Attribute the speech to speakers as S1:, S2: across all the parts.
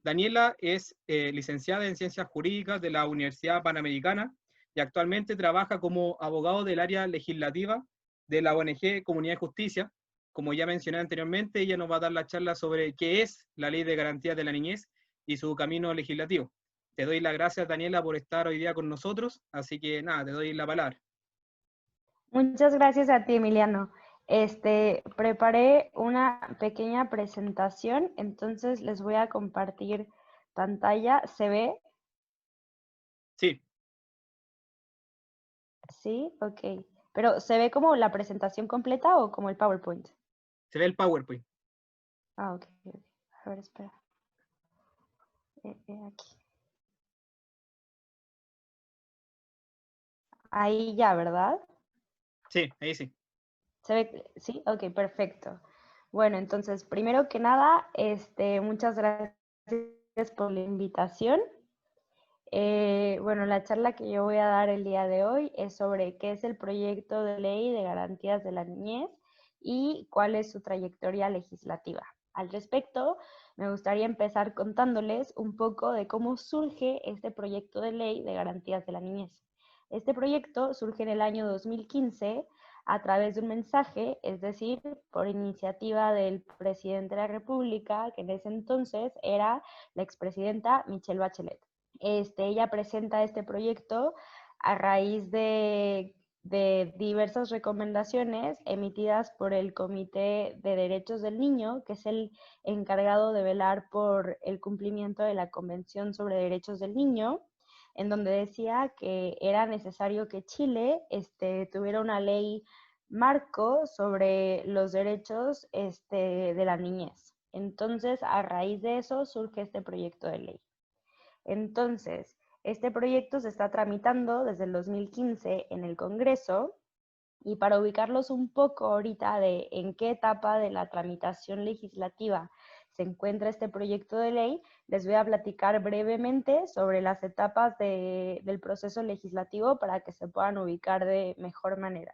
S1: Daniela es licenciada en Ciencias Jurídicas de la Universidad Panamericana y actualmente trabaja como abogado del área legislativa de la ONG Comunidad de Justicia. Como ya mencioné anteriormente, ella nos va a dar la charla sobre qué es la Ley de Garantías de la Niñez y su camino legislativo. Te doy las gracias, Daniela, por estar hoy día con nosotros, así que nada, te doy la palabra.
S2: Muchas gracias a ti, Emiliano. Preparé una pequeña presentación, entonces les voy a compartir pantalla. ¿Se ve?
S1: Sí,
S2: Sí, ok. Pero ¿se ve como la presentación completa o como el PowerPoint?
S1: se ve el PowerPoint.
S2: Ah, ok, ok. A ver, espera. Aquí. Ahí ya, ¿verdad?
S1: Sí, ahí sí.
S2: ¿Se ve? Sí, ok, perfecto. Bueno, entonces, primero que nada, muchas gracias por la invitación. Bueno, la charla que yo voy a dar el día de hoy es sobre qué es el proyecto de ley de garantías de la niñez y cuál es su trayectoria legislativa. Al respecto, me gustaría empezar contándoles un poco de cómo surge este proyecto de ley de garantías de la niñez. Este proyecto surge en el año 2015 a través de un mensaje, es decir, por iniciativa del presidente de la República, que en ese entonces era la expresidenta Michelle Bachelet. Ella presenta este proyecto a raíz de diversas recomendaciones emitidas por el Comité de Derechos del Niño, que es el encargado de velar por el cumplimiento de la Convención sobre Derechos del Niño, en donde decía que era necesario que Chile tuviera una ley marco sobre los derechos de la niñez. Entonces, a raíz de eso surge este proyecto de ley. Entonces, este proyecto se está tramitando desde el 2015 en el Congreso y para ubicarlos un poco ahorita de en qué etapa de la tramitación legislativa se encuentra este proyecto de ley, les voy a platicar brevemente sobre las etapas del proceso legislativo para que se puedan ubicar de mejor manera.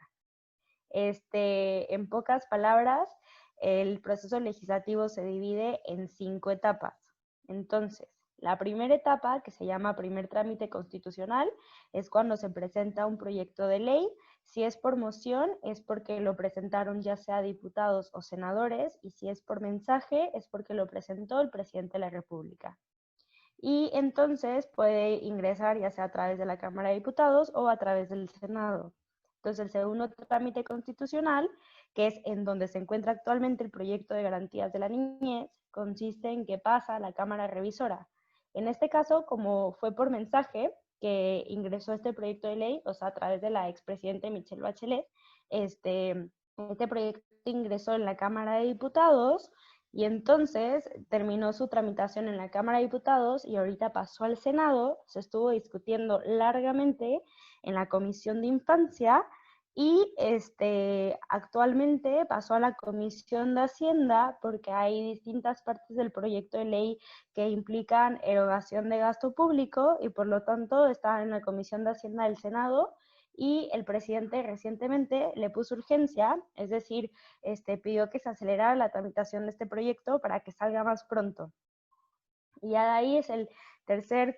S2: En pocas palabras, el proceso legislativo se divide en 5 etapas. Entonces, la primera etapa, que se llama primer trámite constitucional, es cuando se presenta un proyecto de ley. Si es por moción, es porque lo presentaron ya sea diputados o senadores, y si es por mensaje, es porque lo presentó el presidente de la República. Y entonces puede ingresar ya sea a través de la Cámara de Diputados o a través del Senado. Entonces, el segundo trámite constitucional, que es en donde se encuentra actualmente el proyecto de garantías de la niñez, consiste en que pasa a la Cámara Revisora. En este caso, como fue por mensaje que ingresó este proyecto de ley, o sea, a través de la expresidenta Michelle Bachelet, este proyecto ingresó en la Cámara de Diputados y entonces terminó su tramitación en la Cámara de Diputados y ahorita pasó al Senado, se estuvo discutiendo largamente en la Comisión de Infancia y actualmente pasó a la Comisión de Hacienda porque hay distintas partes del proyecto de ley que implican erogación de gasto público y por lo tanto está en la Comisión de Hacienda del Senado y el presidente recientemente le puso urgencia, es decir, pidió que se acelerara la tramitación de este proyecto para que salga más pronto. Y ya de ahí es el tercer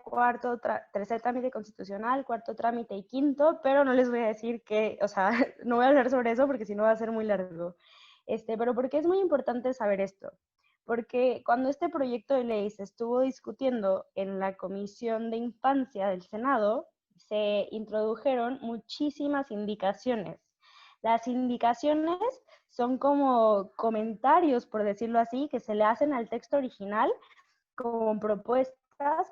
S2: trámite constitucional, cuarto trámite y quinto, pero no les voy a decir que, o sea, no voy a hablar sobre eso porque si no va a ser muy largo. Pero ¿por qué es muy importante saber esto? Porque cuando este proyecto de ley se estuvo discutiendo en la Comisión de Infancia del Senado, se introdujeron muchísimas indicaciones. Las indicaciones son como comentarios, por decirlo así, que se le hacen al texto original con propuestas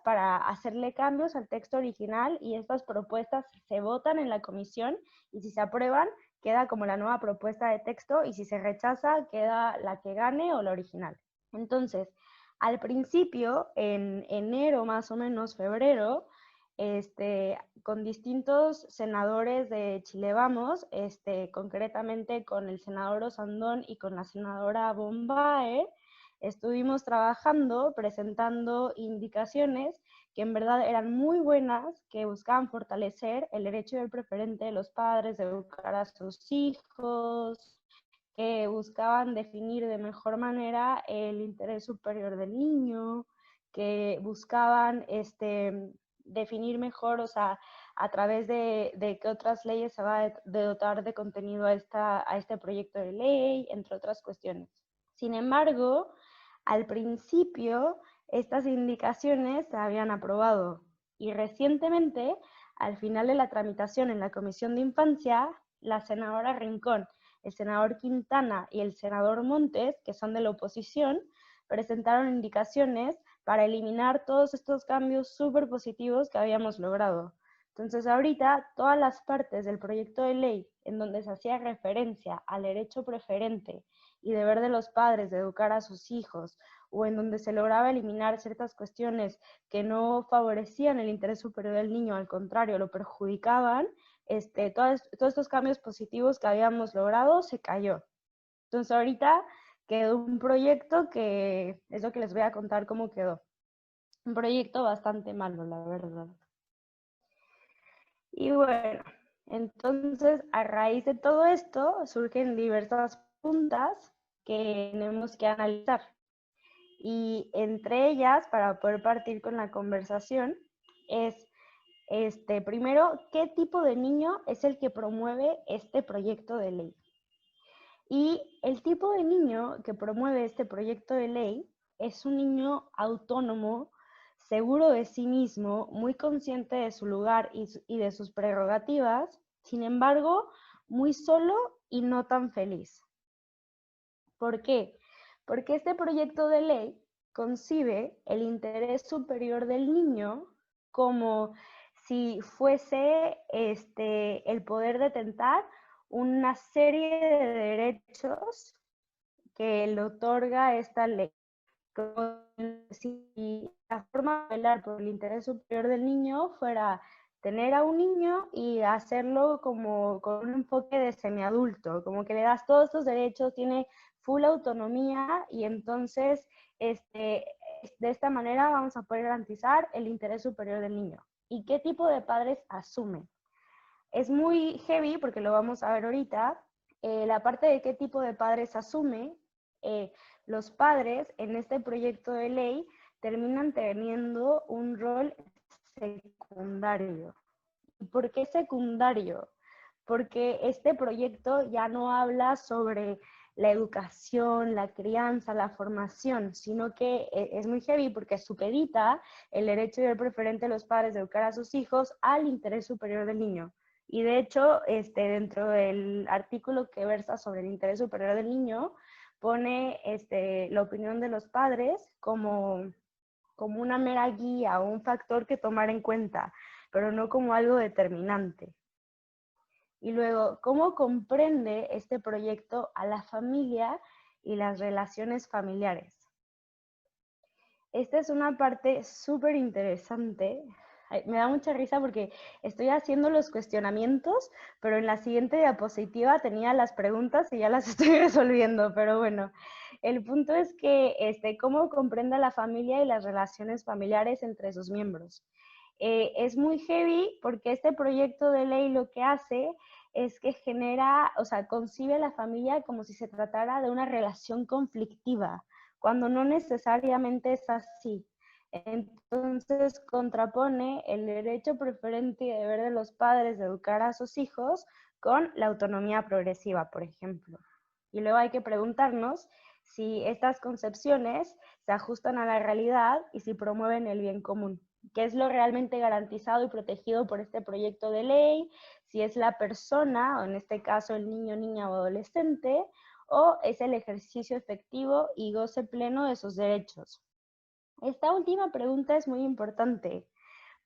S2: para hacerle cambios al texto original y estas propuestas se votan en la comisión y si se aprueban queda como la nueva propuesta de texto y si se rechaza queda la que gane o la original. Entonces, al principio, en enero más o menos, febrero, con distintos senadores de Chile Vamos, concretamente con el senador Osandón y con la senadora Bombae, estuvimos trabajando, presentando indicaciones que en verdad eran muy buenas, que buscaban fortalecer el derecho del preferente de los padres de educar a sus hijos, que buscaban definir de mejor manera el interés superior del niño, que buscaban definir mejor, o sea, a través de qué otras leyes se va a dotar de contenido a este proyecto de ley, entre otras cuestiones. Sin embargo, al principio estas indicaciones se habían aprobado y recientemente, al final de la tramitación en la Comisión de Infancia, la senadora Rincón, el senador Quintana y el senador Montes, que son de la oposición, presentaron indicaciones para eliminar todos estos cambios súper positivos que habíamos logrado. Entonces ahorita todas las partes del proyecto de ley en donde se hacía referencia al derecho preferente y deber de los padres de educar a sus hijos, o en donde se lograba eliminar ciertas cuestiones que no favorecían el interés superior del niño, al contrario, lo perjudicaban, todos estos cambios positivos que habíamos logrado se cayó. Entonces ahorita quedó un proyecto que es lo que les voy a contar cómo quedó. Un proyecto bastante malo, la verdad. Y bueno, entonces a raíz de todo esto surgen diversas preguntas que tenemos que analizar. Y entre ellas, para poder partir con la conversación, es primero, ¿qué tipo de niño es el que promueve este proyecto de ley? Y el tipo de niño que promueve este proyecto de ley es un niño autónomo, seguro de sí mismo, muy consciente de su lugar y de sus prerrogativas, sin embargo, muy solo y no tan feliz. ¿Por qué? Porque este proyecto de ley concibe el interés superior del niño como si fuese el poder detentar una serie de derechos que le otorga esta ley. Como si la forma de velar por el interés superior del niño fuera tener a un niño y hacerlo como con un enfoque de semiadulto, como que le das todos estos derechos, tiene full autonomía y entonces de esta manera vamos a poder garantizar el interés superior del niño. ¿Y qué tipo de padres asumen? Es muy heavy porque lo vamos a ver ahorita. La parte de qué tipo de padres asume, los padres en este proyecto de ley terminan teniendo un rol secundario. ¿Por qué secundario? Porque este proyecto ya no habla sobre la educación, la crianza, la formación, sino que es muy heavy porque supedita el derecho y el preferente de los padres de educar a sus hijos al interés superior del niño. Y de hecho, dentro del artículo que versa sobre el interés superior del niño, pone la opinión de los padres como una mera guía o un factor que tomar en cuenta, pero no como algo determinante. Y luego, ¿cómo comprende este proyecto a la familia y las relaciones familiares? Esta es una parte súper interesante. Me da mucha risa porque estoy haciendo los cuestionamientos, pero en la siguiente diapositiva tenía las preguntas y ya las estoy resolviendo, pero bueno, el punto es que cómo comprende a la familia y las relaciones familiares entre sus miembros. Es muy heavy porque este proyecto de ley lo que hace es que genera, o sea, concibe a la familia como si se tratara de una relación conflictiva, cuando no necesariamente es así. Entonces contrapone el derecho preferente y deber de los padres de educar a sus hijos con la autonomía progresiva, por ejemplo. Y luego hay que preguntarnos si estas concepciones se ajustan a la realidad y si promueven el bien común, qué es lo realmente garantizado y protegido por este proyecto de ley, si es la persona, o en este caso el niño, niña o adolescente, o es el ejercicio efectivo y goce pleno de sus derechos. Esta última pregunta es muy importante,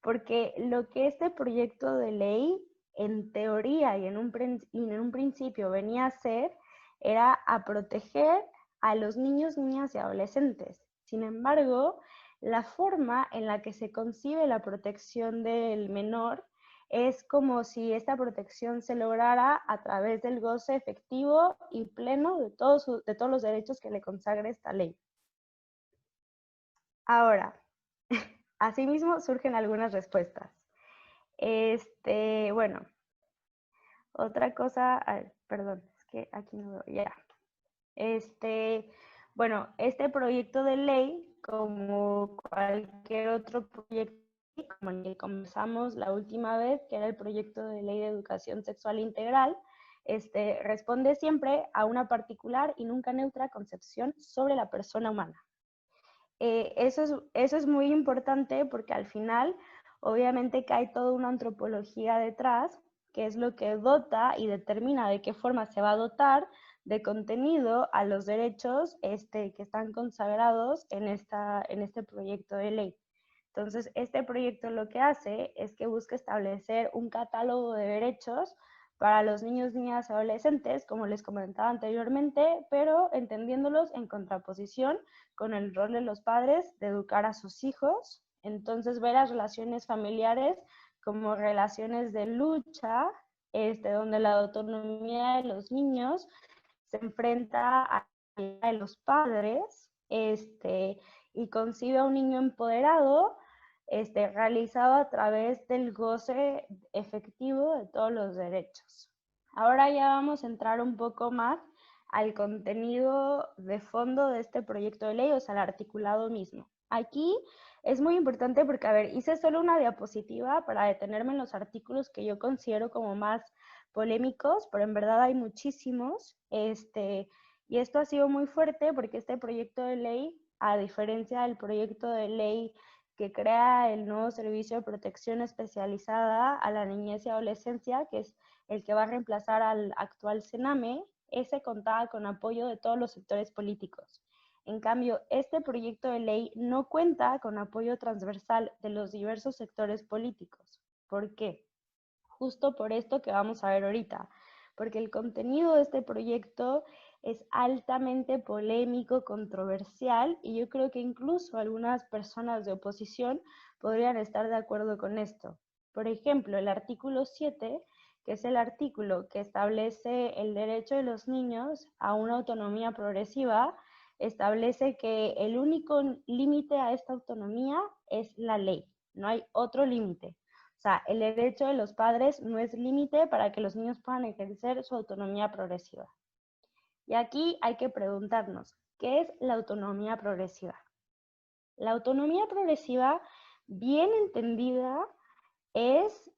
S2: porque lo que este proyecto de ley, en teoría y en un principio venía a hacer, era a proteger a los niños, niñas y adolescentes. Sin embargo, la forma en la que se concibe la protección del menor es como si esta protección se lograra a través del goce efectivo y pleno de todos los derechos que le consagra esta ley. Ahora, asimismo surgen algunas respuestas. Bueno, otra cosa, perdón, es que aquí no veo, ya. Bueno, este proyecto de ley como cualquier otro proyecto, como el que comenzamos la última vez, que era el proyecto de ley de educación sexual integral, responde siempre a una particular y nunca neutra concepción sobre la persona humana. Eso es muy importante porque al final, obviamente, que hay toda una antropología detrás, que es lo que dota y determina de qué forma se va a dotar de contenido a los derechos que están consagrados en este proyecto de ley. Entonces, este proyecto lo que hace es que busca establecer un catálogo de derechos para los niños, niñas y adolescentes, como les comentaba anteriormente, pero entendiéndolos en contraposición con el rol de los padres de educar a sus hijos. Entonces, ver las relaciones familiares como relaciones de lucha, donde la autonomía de los niños se enfrenta a la de los padres, y concibe a un niño empoderado, realizado a través del goce efectivo de todos los derechos. Ahora ya vamos a entrar un poco más al contenido de fondo de este proyecto de ley, o sea, al articulado mismo. Aquí es muy importante porque, a ver, hice solo una diapositiva para detenerme en los artículos que yo considero como más polémicos, pero en verdad hay muchísimos, y esto ha sido muy fuerte porque este proyecto de ley, a diferencia del proyecto de ley que crea el nuevo Servicio de Protección Especializada a la Niñez y Adolescencia, que es el que va a reemplazar al actual CENAME, ese contaba con apoyo de todos los sectores políticos. En cambio, este proyecto de ley no cuenta con apoyo transversal de los diversos sectores políticos. ¿Por qué? Justo por esto que vamos a ver ahorita, porque el contenido de este proyecto es altamente polémico, controversial, y yo creo que incluso algunas personas de oposición podrían estar de acuerdo con esto. Por ejemplo, el artículo 7, que es el artículo que establece el derecho de los niños a una autonomía progresiva, establece que el único límite a esta autonomía es la ley, no hay otro límite. O sea, el derecho de los padres no es límite para que los niños puedan ejercer su autonomía progresiva. Y aquí hay que preguntarnos, ¿qué es la autonomía progresiva? La autonomía progresiva, bien entendida, es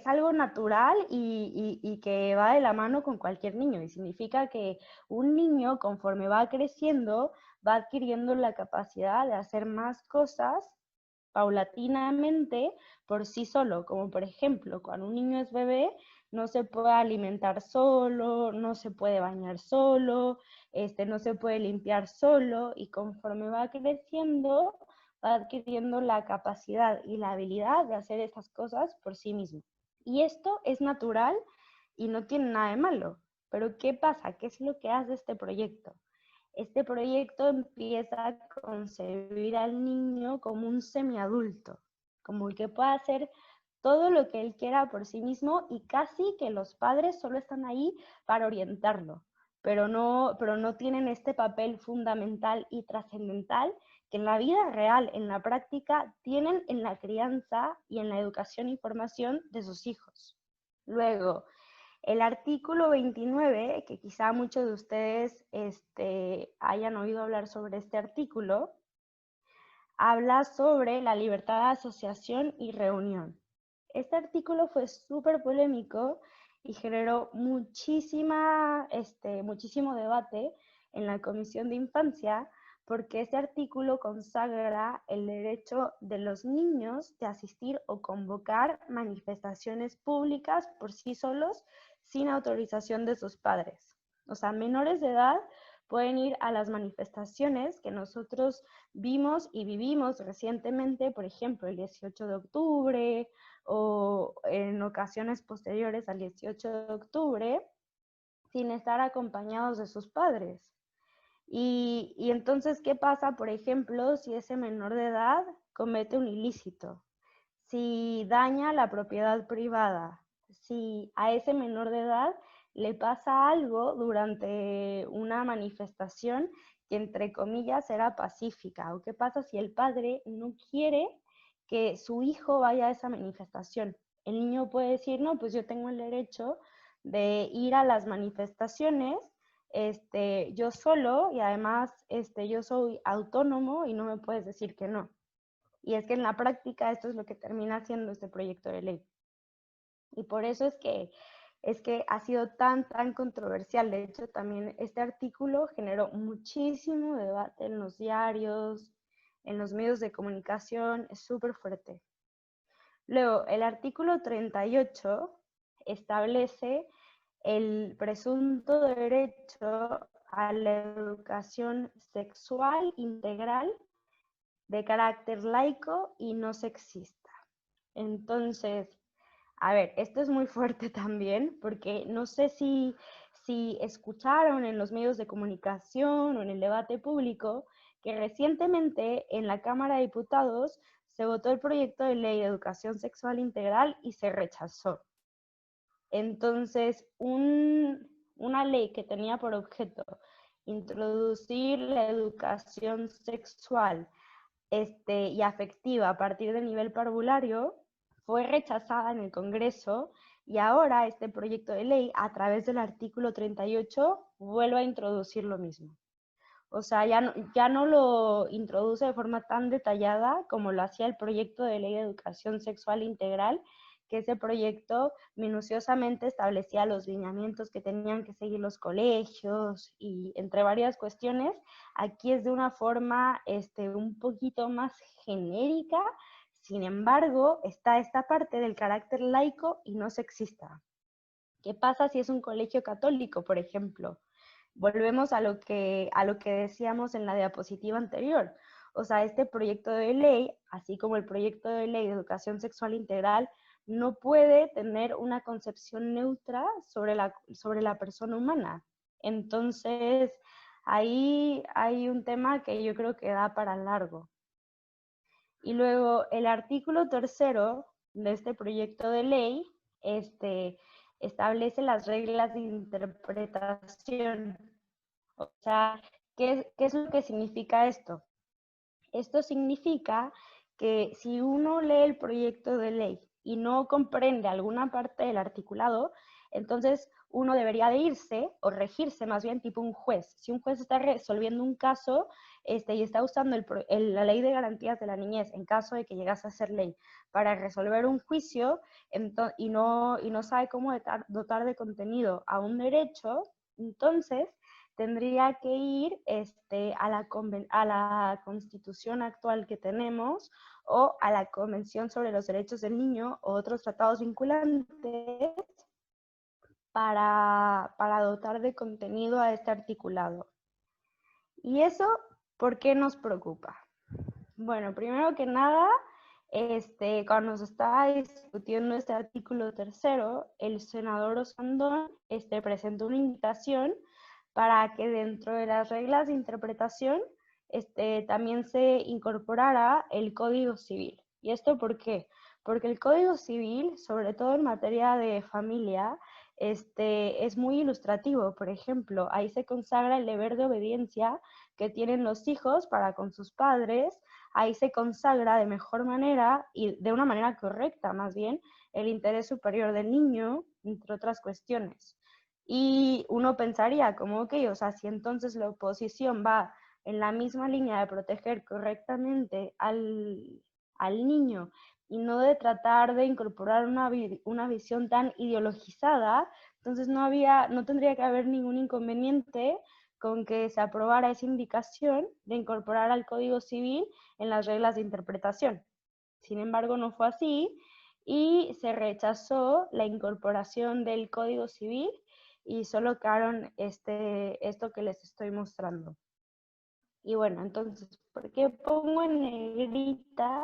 S2: algo natural y que va de la mano con cualquier niño. Y significa que un niño, conforme va creciendo, va adquiriendo la capacidad de hacer más cosas paulatinamente por sí solo, como por ejemplo, cuando un niño es bebé, no se puede alimentar solo, no se puede bañar solo, no se puede limpiar solo, y conforme va creciendo, va adquiriendo la capacidad y la habilidad de hacer esas cosas por sí mismo. Y esto es natural y no tiene nada de malo. Pero ¿qué pasa? ¿Qué es lo que hace este proyecto? Este proyecto empieza a concebir al niño como un semiadulto, como el que pueda hacer todo lo que él quiera por sí mismo, y casi que los padres solo están ahí para orientarlo, pero no tienen este papel fundamental y trascendental que en la vida real, en la práctica, tienen en la crianza y en la educación y formación de sus hijos. Luego, el artículo 29, que quizá muchos de ustedes hayan oído hablar sobre este artículo, habla sobre la libertad de asociación y reunión. Este artículo fue súper polémico y generó muchísimo debate en la Comisión de Infancia, porque este artículo consagra el derecho de los niños de asistir o convocar manifestaciones públicas por sí solos sin autorización de sus padres. O sea, menores de edad pueden ir a las manifestaciones que nosotros vimos y vivimos recientemente, por ejemplo, el 18 de octubre o en ocasiones posteriores al 18 de octubre, sin estar acompañados de sus padres. Y entonces, ¿qué pasa, por ejemplo, si ese menor de edad comete un ilícito? Si daña la propiedad privada, si a ese menor de edad le pasa algo durante una manifestación que entre comillas era pacífica, o qué pasa si el padre no quiere que su hijo vaya a esa manifestación. El niño puede decir, no, pues yo tengo el derecho de ir a las manifestaciones yo solo, y además yo soy autónomo y no me puedes decir que no. Y es que en la práctica esto es lo que termina siendo este proyecto de ley. Y por eso es que ha sido tan controversial. De hecho, también este artículo generó muchísimo debate en los diarios, en los medios de comunicación, es súper fuerte. Luego, el artículo 38 establece el presunto derecho a la educación sexual integral de carácter laico y no sexista. Entonces, a ver, esto es muy fuerte también, porque no sé si escucharon en los medios de comunicación o en el debate público que recientemente en la Cámara de Diputados se votó el proyecto de ley de educación sexual integral y se rechazó. Entonces, una ley que tenía por objeto introducir la educación sexual y afectiva a partir del nivel parvulario fue rechazada en el Congreso y ahora este proyecto de ley, a través del artículo 38, vuelve a introducir lo mismo. O sea, ya no lo introduce de forma tan detallada como lo hacía el proyecto de ley de educación sexual integral, que ese proyecto minuciosamente establecía los lineamientos que tenían que seguir los colegios y entre varias cuestiones. Aquí es de una forma un poquito más genérica. Sin embargo, está esta parte del carácter laico y no sexista. ¿Qué pasa si es un colegio católico, por ejemplo? Volvemos a lo que decíamos en la diapositiva anterior. O sea, este proyecto de ley, así como el proyecto de ley de educación sexual integral, no puede tener una concepción neutra sobre la persona humana. Entonces, ahí hay un tema que yo creo que da para largo. Y luego, el artículo 3 de este proyecto de ley, establece las reglas de interpretación. O sea, ¿qué es lo que significa esto? Esto significa que si uno lee el proyecto de ley y no comprende alguna parte del articulado, entonces uno debería de irse o regirse más bien tipo un juez. Si un juez está resolviendo un caso y está usando la ley de garantías de la niñez en caso de que llegase a ser ley para resolver un juicio y no sabe cómo dotar de contenido a un derecho, entonces tendría que ir a la constitución actual que tenemos o a la Convención sobre los Derechos del Niño o otros tratados vinculantes para dotar de contenido a este articulado. ¿Y eso por qué nos preocupa? Bueno, primero que nada, cuando se estaba discutiendo este artículo 3, el senador Osandón presentó una invitación para que dentro de las reglas de interpretación también se incorporara el Código Civil. ¿Y esto por qué? Porque el Código Civil, sobre todo en materia de familia, es muy ilustrativo. Por ejemplo, ahí se consagra el deber de obediencia que tienen los hijos para con sus padres. Ahí se consagra de mejor manera y de una manera correcta, más bien, el interés superior del niño, entre otras cuestiones. Y uno pensaría como, ok, o sea, si entonces la oposición va en la misma línea de proteger correctamente al niño y no de tratar de incorporar una visión tan ideologizada, entonces no tendría que haber ningún inconveniente con que se aprobara esa indicación de incorporar al Código Civil en las reglas de interpretación. Sin embargo, no fue así y se rechazó la incorporación del Código Civil y solo quedaron esto que les estoy mostrando. Y bueno, entonces, ¿por qué pongo en negrita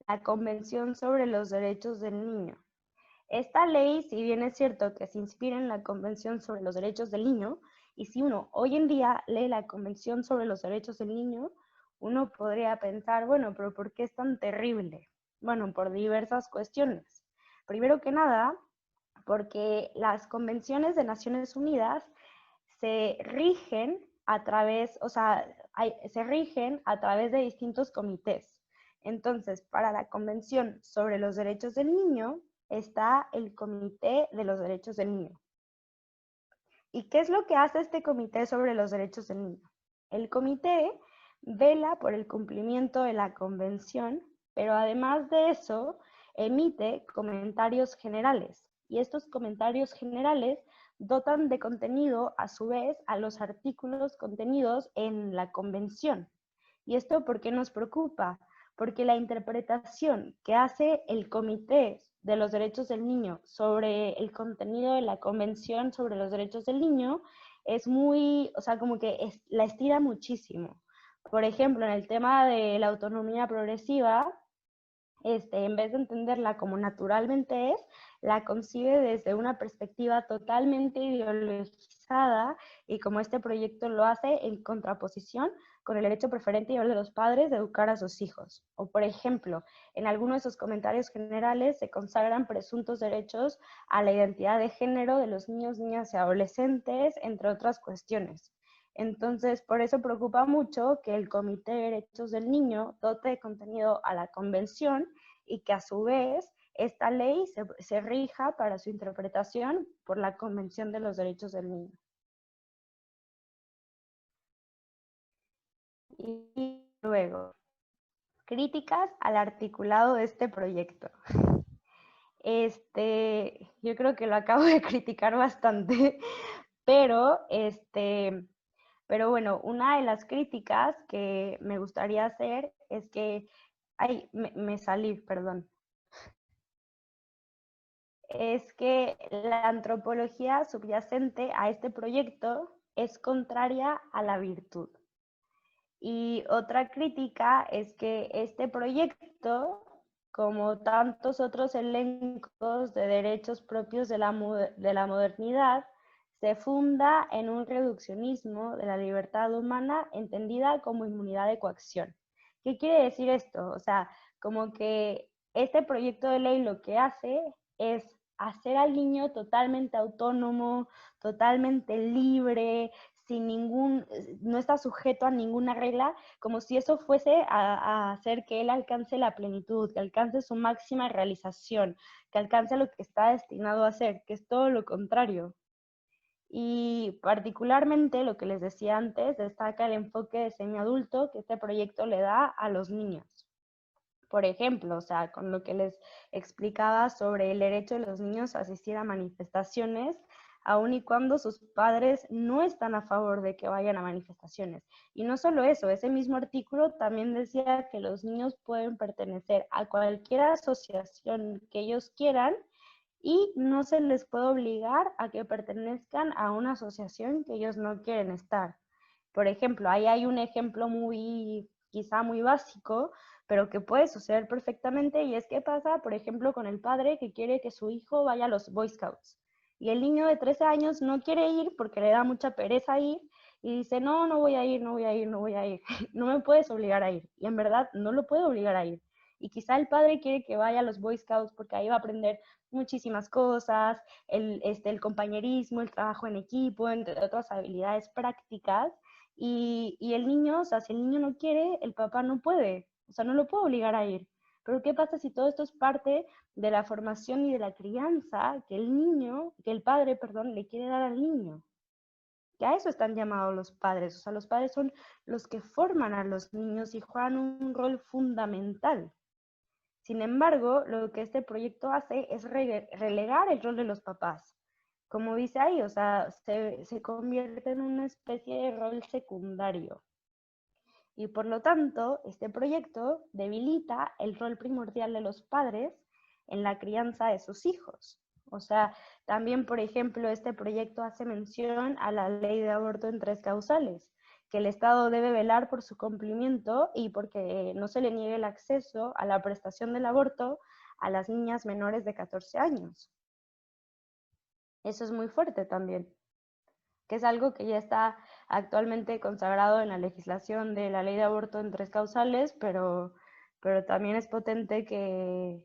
S2: la Convención sobre los Derechos del Niño? Esta ley, si bien es cierto que se inspira en la Convención sobre los Derechos del Niño, y si uno hoy en día lee la Convención sobre los Derechos del Niño, uno podría pensar, bueno, pero ¿por qué es tan terrible? Bueno, por diversas cuestiones. Primero que nada, porque las convenciones de Naciones Unidas se rigen a través, se rigen a través de distintos comités. Entonces, para la Convención sobre los Derechos del Niño está el Comité de los Derechos del Niño. ¿Y qué es lo que hace este Comité sobre los Derechos del Niño? El comité vela por el cumplimiento de la Convención, pero además de eso, emite comentarios generales. Y estos comentarios generales dotan de contenido, a su vez, a los artículos contenidos en la Convención. ¿Y esto por qué nos preocupa? Porque la interpretación que hace el Comité de los Derechos del Niño sobre el contenido de la Convención sobre los Derechos del Niño es muy, o sea, como que la estira muchísimo. Por ejemplo, en el tema de la autonomía progresiva, en vez de entenderla como naturalmente es, la concibe desde una perspectiva totalmente ideologizada y como este proyecto lo hace en contraposición con el derecho preferente y de los padres de educar a sus hijos. O por ejemplo, en algunos de esos comentarios generales se consagran presuntos derechos a la identidad de género de los niños, niñas y adolescentes, entre otras cuestiones. Entonces, por eso preocupa mucho que el Comité de Derechos del Niño dote de contenido a la Convención y que a su vez esta ley se rija para su interpretación por la Convención de los Derechos del Niño. Y luego, críticas al articulado de este proyecto. Yo creo que lo acabo de criticar bastante, pero pero bueno, una de las críticas que me gustaría hacer es que, ay, me salí, perdón, es que la antropología subyacente a este proyecto es contraria a la virtud. Y otra crítica es que este proyecto, como tantos otros elencos de derechos propios de la modernidad, se funda en un reduccionismo de la libertad humana entendida como inmunidad de coacción. ¿Qué quiere decir esto? O sea, como que este proyecto de ley lo que hace es hacer al niño totalmente autónomo, totalmente libre, sin ningún, no está sujeto a ninguna regla, como si eso fuese a hacer que él alcance la plenitud, que alcance su máxima realización, que alcance lo que está destinado a hacer, que es todo lo contrario. Y particularmente, lo que les decía antes, destaca el enfoque de semiadulto que este proyecto le da a los niños. Por ejemplo, o sea, con lo que les explicaba sobre el derecho de los niños a asistir a manifestaciones, aun y cuando sus padres no están a favor de que vayan a manifestaciones. Y no solo eso, ese mismo artículo también decía que los niños pueden pertenecer a cualquier asociación que ellos quieran y no se les puede obligar a que pertenezcan a una asociación que ellos no quieren estar. Por ejemplo, ahí hay un ejemplo quizá muy básico, pero que puede suceder perfectamente, y es que pasa, por ejemplo, con el padre que quiere que su hijo vaya a los Boy Scouts. Y el niño de 13 años no quiere ir porque le da mucha pereza ir y dice, no, no voy a ir, no voy a ir, no voy a ir. No me puedes obligar a ir. Y en verdad no lo puede obligar a ir. Y quizá el padre quiere que vaya a los Boy Scouts porque ahí va a aprender muchísimas cosas, el compañerismo, el trabajo en equipo, entre otras habilidades prácticas. Y el niño, o sea, si el niño no quiere, el papá no puede, o sea, no lo puede obligar a ir. Pero ¿qué pasa si todo esto es parte de la formación y de la crianza que el padre, perdón, le quiere dar al niño? Que a eso están llamados los padres, o sea, los padres son los que forman a los niños y juegan un rol fundamental. Sin embargo, lo que este proyecto hace es relegar el rol de los papás. Como dice ahí, o sea, se convierte en una especie de rol secundario. Y por lo tanto, este proyecto debilita el rol primordial de los padres en la crianza de sus hijos. O sea, también, por ejemplo, este proyecto hace mención a la ley de aborto en 3 causales, que el Estado debe velar por su cumplimiento y porque no se le niegue el acceso a la prestación del aborto a las niñas menores de 14 años. Eso es muy fuerte también, que es algo que ya está actualmente consagrado en la legislación de la ley de aborto en 3 causales, pero también es potente que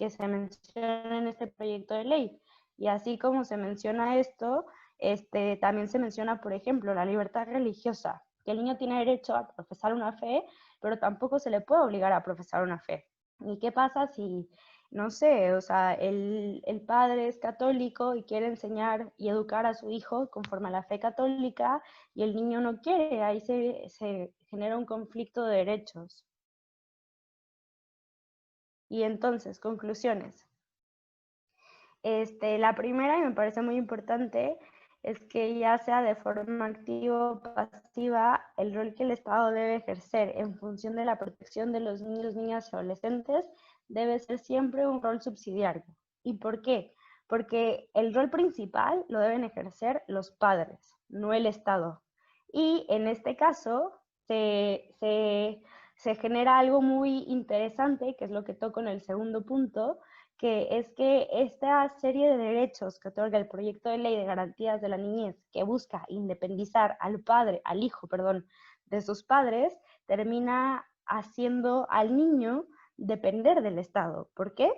S2: se mencione en este proyecto de ley. Y así como se menciona esto, también se menciona, por ejemplo, la libertad religiosa, que el niño tiene derecho a profesar una fe, pero tampoco se le puede obligar a profesar una fe. ¿Y qué pasa si no sé, o sea, el padre es católico y quiere enseñar y educar a su hijo conforme a la fe católica y el niño no quiere, ahí se genera un conflicto de derechos. Y entonces, conclusiones. La primera, y me parece muy importante, es que ya sea de forma activa o pasiva, el rol que el Estado debe ejercer en función de la protección de los niños, niñas y adolescentes debe ser siempre un rol subsidiario. ¿Y por qué? Porque el rol principal lo deben ejercer los padres, no el Estado. Y en este caso se genera algo muy interesante, que es lo que toco en el segundo punto, que es que esta serie de derechos que otorga el proyecto de ley de garantías de la niñez, que busca independizar al hijo, perdón, de sus padres, termina haciendo al niño depender del Estado. ¿Por qué?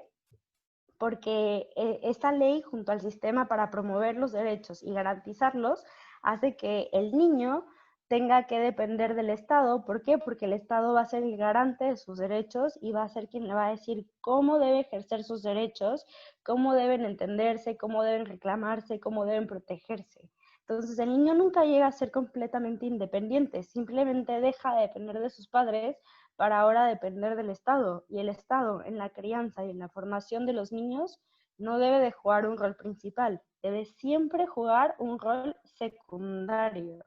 S2: Porque esta ley, junto al sistema para promover los derechos y garantizarlos, hace que el niño tenga que depender del Estado. ¿Por qué? Porque el Estado va a ser el garante de sus derechos y va a ser quien le va a decir cómo debe ejercer sus derechos, cómo deben entenderse, cómo deben reclamarse, cómo deben protegerse. Entonces el niño nunca llega a ser completamente independiente, simplemente deja de depender de sus padres para ahora depender del Estado. Y el Estado en la crianza y en la formación de los niños no debe de jugar un rol principal, debe siempre jugar un rol secundario.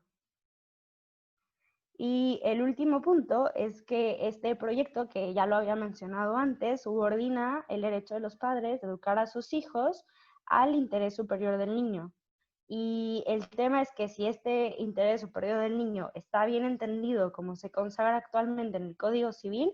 S2: Y el último punto es que este proyecto, que ya lo había mencionado antes, subordina el derecho de los padres de educar a sus hijos al interés superior del niño. Y el tema es que si este interés superior del niño está bien entendido como se consagra actualmente en el Código Civil,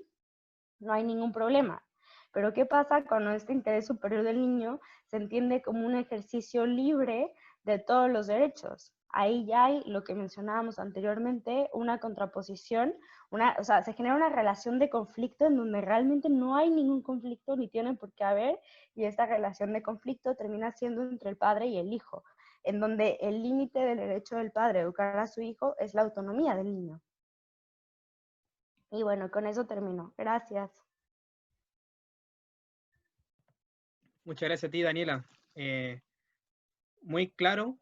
S2: no hay ningún problema. Pero ¿qué pasa cuando este interés superior del niño se entiende como un ejercicio libre de todos los derechos? Ahí ya hay lo que mencionábamos anteriormente, una contraposición, o sea, se genera una relación de conflicto en donde realmente no hay ningún conflicto ni tiene por qué haber, y esta relación de conflicto termina siendo entre el padre y el hijo, en donde el límite del derecho del padre a educar a su hijo es la autonomía del niño. Y bueno, con eso termino. Gracias.
S1: Muchas gracias a ti, Daniela. Muy claro